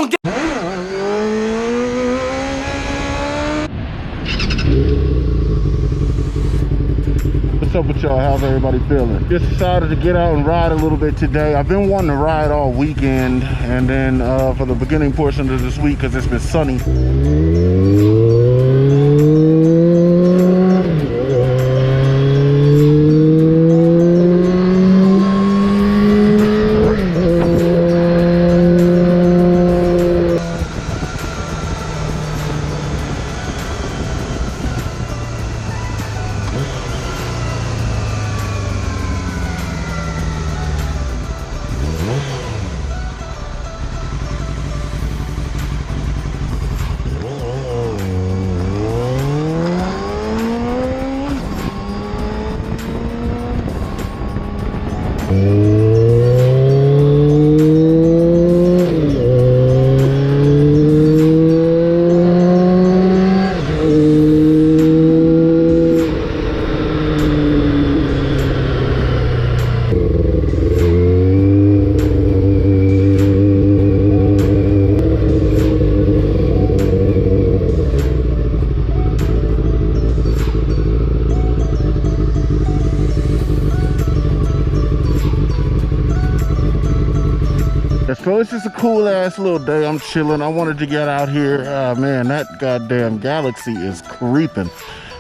gonna get. What's up with y'all? How's everybody feeling? Just decided to get out and ride a little bit today. I've been wanting to ride all weekend, and then for the beginning portion of this week, because it's been sunny. So it's just a cool ass little day. I'm chilling. I wanted to get out here. Man, that goddamn Galaxy is creeping.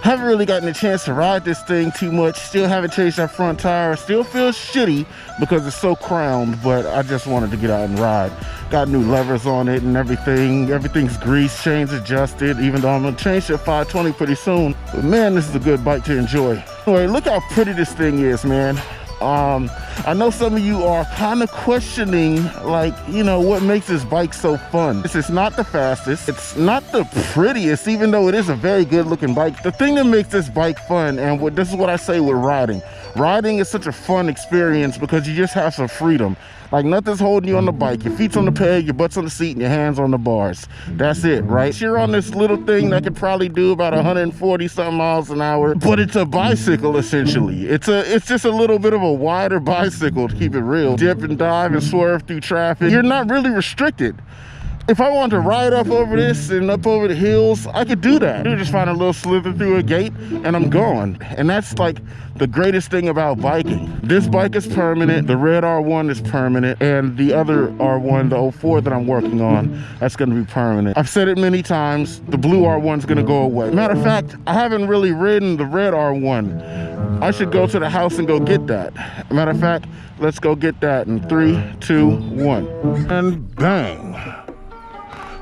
Haven't really gotten a chance to ride this thing too much. Still haven't changed that front tire. Still feels shitty because it's so crowned, but I just wanted to get out and ride. Got new levers on it and everything. Everything's greased, chains adjusted, even though I'm gonna change to 520 pretty soon. But man, this is a good bike to enjoy. Anyway, look how pretty this thing is, man. I know some of you are kind of questioning, like, you know, what makes this bike so fun. This is not the fastest. It's not the prettiest, even though it is a very good looking bike. The thing that makes this bike fun, and this is what I say with riding. Riding is such a fun experience because you just have some freedom. Like, nothing's holding you on the bike. Your feet's on the peg, your butt's on the seat, and your hands on the bars. That's it, right? You're on this little thing that could probably do about 140 something miles an hour, but it's a bicycle essentially. It's just a little bit of a wider bicycle, to keep it real. Dip and dive and swerve through traffic. You're not really restricted. If I wanted to ride up over this and up over the hills, I could do that. I just find a little slither through a gate and I'm going. And that's like the greatest thing about biking. This bike is permanent, the red R1 is permanent, and the other R1, the 04 that I'm working on, that's gonna be permanent. I've said it many times, the blue R1's gonna go away. Matter of fact, I haven't really ridden the red R1. I should go to the house and go get that. Matter of fact, let's go get that in 3, 2, 1. And bang.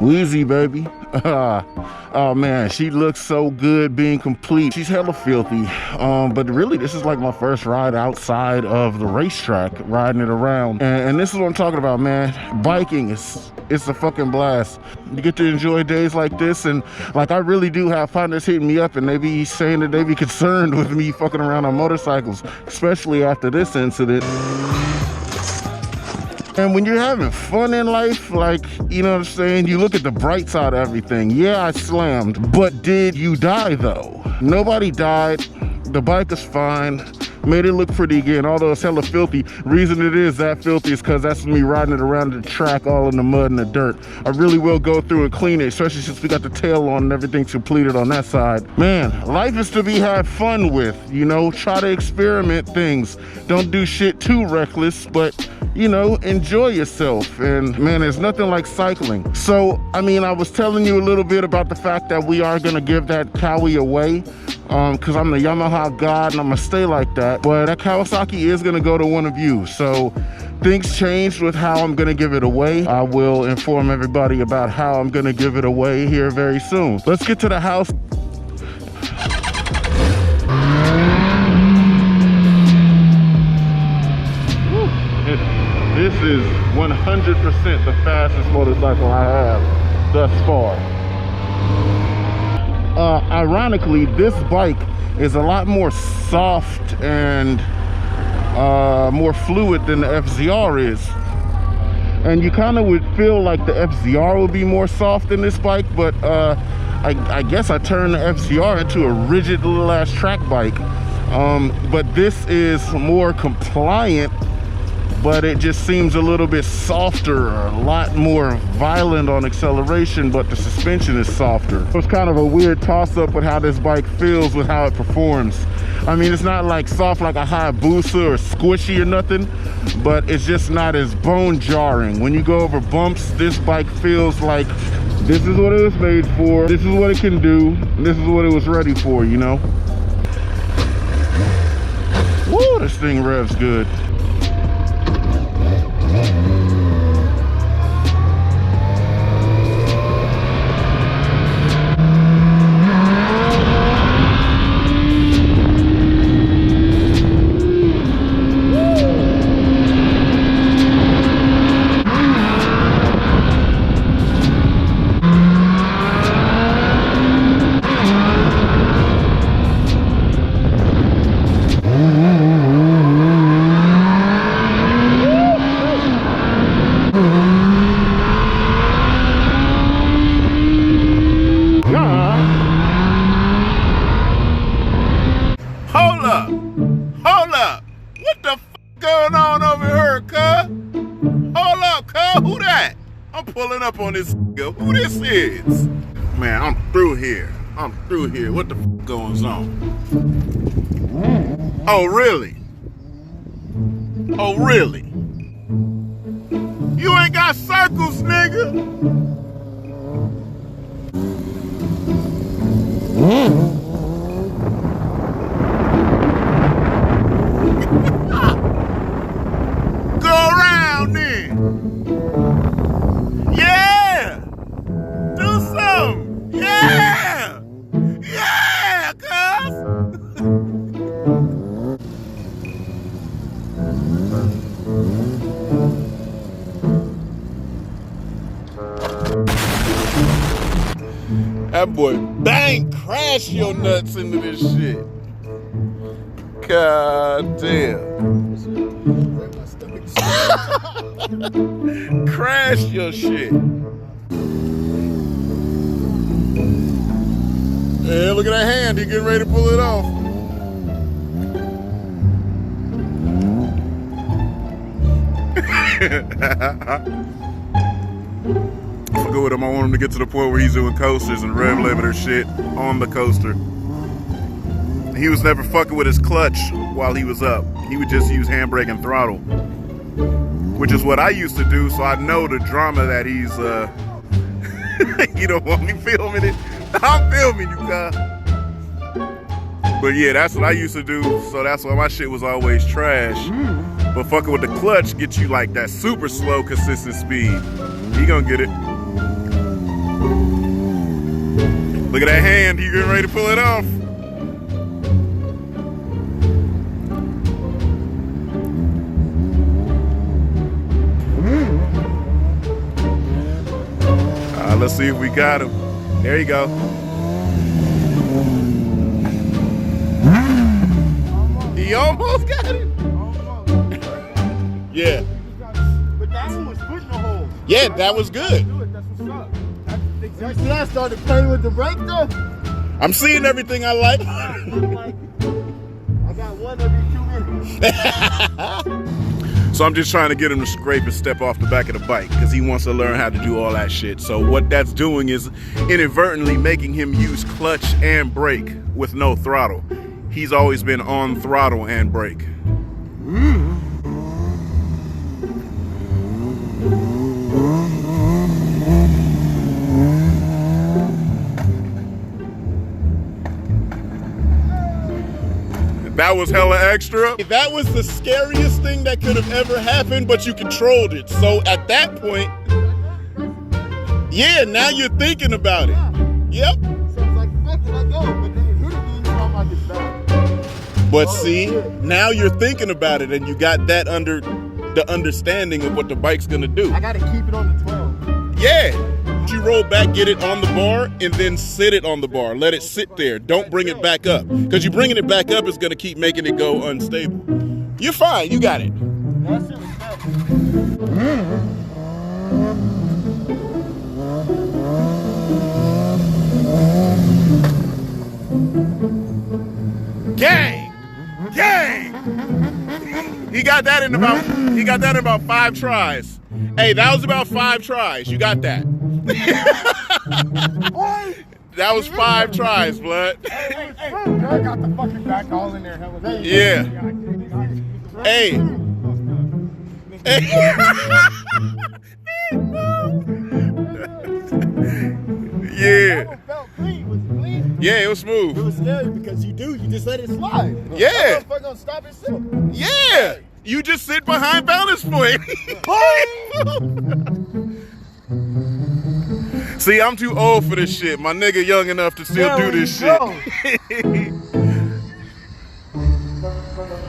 Wheezy, baby. Oh man, she looks so good being complete. She's hella filthy, but really this is like my first ride outside of the racetrack, riding it around, and this is what I'm talking about, man. Biking it's a fucking blast. You get to enjoy days like this, and like I really do have partners hitting me up and they be saying that they be concerned with me fucking around on motorcycles, especially after this incident. And when you're having fun in life, like, you know what I'm saying, you look at the bright side of everything. Yeah, I slammed, but did you die though? Nobody died. The bike is fine. Made it look pretty again, although it's hella filthy. Reason it is that filthy is because that's me riding it around the track all in the mud and the dirt. I really will go through and clean it, especially since we got the tail on and everything's completed on that side. Man, life is to be had fun with, you know, try to experiment things. Don't do shit too reckless, but you know, enjoy yourself. And man, there's nothing like cycling. So, I mean, I was telling you a little bit about the fact that we are gonna give that Kawi away, because I'm the Yamaha god and I'm gonna stay like that. But that Kawasaki is gonna go to one of you. So things changed with how I'm gonna give it away. I will inform everybody about how I'm gonna give it away here very soon. Let's get to the house. This is 100% the fastest motorcycle I have thus far. Ironically, this bike is a lot more soft and more fluid than the FZR is. And you kind of would feel like the FZR would be more soft than this bike, but I guess I turned the FZR into a rigid little ass track bike. But this is more compliant but it just seems a little bit softer, a lot more violent on acceleration, but the suspension is softer. It's kind of a weird toss-up with how this bike feels with how it performs. I mean, it's not like soft like a Hayabusa or squishy or nothing, but it's just not as bone jarring. When you go over bumps, this bike feels like this is what it was made for, this is what it can do, this is what it was ready for, you know? Woo, this thing revs good. Up on this who this is? Man, I'm through here. I'm through here. What the goes on? Oh really? Oh really? You ain't got circles, nigga. Go around then. Yeah! Do something! Yeah! Yeah, cuz! That boy bang crash your nuts into this shit. God damn. Crash your shit. Hey, look at that hand. He getting ready to pull it off. I'll go with him. I want him to get to the point where he's doing coasters and rev limiter shit on the coaster. He was never fucking with his clutch while he was up. He would just use handbrake and throttle, which is what I used to do, so I know the drama that he's, you don't want me filming it? I'm filming you, cuz. But yeah, that's what I used to do, so that's why my shit was always trash. But fucking with the clutch gets you like that super slow, consistent speed. He gonna get it. Look at that hand, he getting ready to pull it off. Let's see if we got him. There you go. He almost got it. Yeah. But that one was putting a hole. Yeah, that was good. That's what's up. See, I started playing with the brake though. I'm seeing everything I like. I got one every 2 minutes. So I'm just trying to get him to scrape and step off the back of the bike because he wants to learn how to do all that shit. So what that's doing is inadvertently making him use clutch and brake with no throttle. He's always been on throttle and brake. That was hella extra. That was the scariest thing that could have ever happened, but you controlled it. So at that point, yeah, now you're thinking about it. Yep. So it's like, fuck it, I go. But then it hit me, so I'm like, it's bad. But see, now you're thinking about it and you got that under the understanding of what the bike's gonna do. I gotta keep it on the 12. Yeah. You roll back, get it on the bar, and then sit it on the bar. Let it sit there. Don't bring it back up. Because you bringing it back up is going to keep making it go unstable. You're fine. You got it. That shit was bad. Gang! Gang! He got that in about 5 tries. Hey, that was about 5 tries. You got that. That was 5 tries, blood. Hey, I got the fucking back all in there. Yeah. Hey. Yeah. Felt clean. Was it clean? Yeah, it was smooth. It was scary because you just let it slide. Yeah. That motherfucker gonna stop itself. Yeah. You just sit behind balance point. See, I'm too old for this shit. My nigga young enough to still do this shit.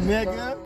Nigga.